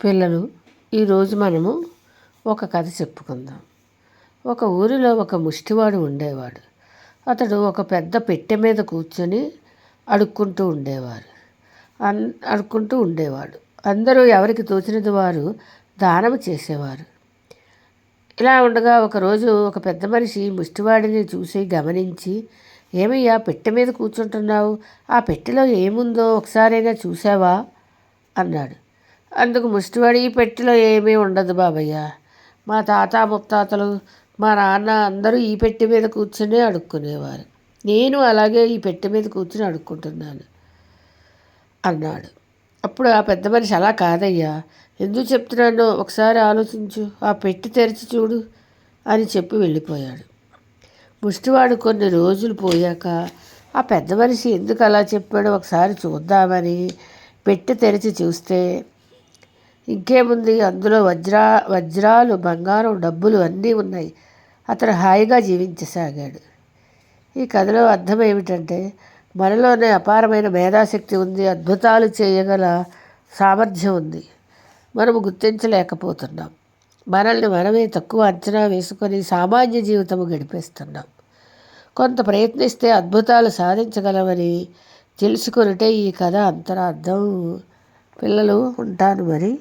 పిల్లలు, ఈరోజు మనము ఒక కథ చెప్పుకుందాం. ఒక ఊరిలో ఒక ముష్టివాడు ఉండేవాడు. అతడు ఒక పెద్ద పెట్టె మీద కూర్చొని అడుక్కుంటూ ఉండేవారు అడుక్కుంటూ ఉండేవాడు. అందరూ ఎవరికి తోచినది వారు దానం చేసేవారు. ఇలా ఉండగా ఒకరోజు ఒక పెద్ద మనిషి ముష్టివాడిని చూసి గమనించి, ఏమయ్యా, పెట్టె మీద కూర్చుంటున్నావు? ఆ పెట్టెలో ఏముందో ఒకసారైనా చూసావా అన్నాడు. అందుకు ముష్టివాడు, ఈ పెట్టెలో ఏమీ ఉండదు బాబయ్య. మా తాత ముత్తాతలు, మా నాన్న అందరూ ఈ పెట్టె మీద కూర్చొని అడుక్కునేవారు. నేను అలాగే ఈ పెట్టె మీద కూర్చుని అడుక్కుంటున్నాను అన్నాడు. అప్పుడు ఆ పెద్ద మనిషి, అలా కాదయ్యా, ఎందుకు చెప్తున్నానో ఒకసారి ఆలోచించు, ఆ పెట్టి తెరిచి చూడు అని చెప్పి వెళ్ళిపోయాడు. ముష్టివాడు కొన్ని రోజులు పోయాక ఆ పెద్ద మనిషి ఎందుకు అలా చెప్పాడో ఒకసారి చూద్దామని పెట్టి తెరిచి చూస్తే ఇంకేముంది, అందులో వజ్రాలు, బంగారం, డబ్బులు అన్నీ ఉన్నాయి. అతను హాయిగా జీవించసాగాడు. ఈ కథలో అర్థం ఏమిటంటే, మనలోనే అపారమైన మేధాశక్తి ఉంది, అద్భుతాలు చేయగల సామర్థ్యం ఉంది. మనము గుర్తించలేకపోతున్నాం. మనల్ని మనమే తక్కువ అంచనా వేసుకొని సామాన్య జీవితము గడిపేస్తున్నాం. కొంత ప్రయత్నిస్తే అద్భుతాలు సాధించగలమని తెలుసుకొనిటే ఈ కథ అంతరార్థం. పిల్లలు, ఉంటాను మరి.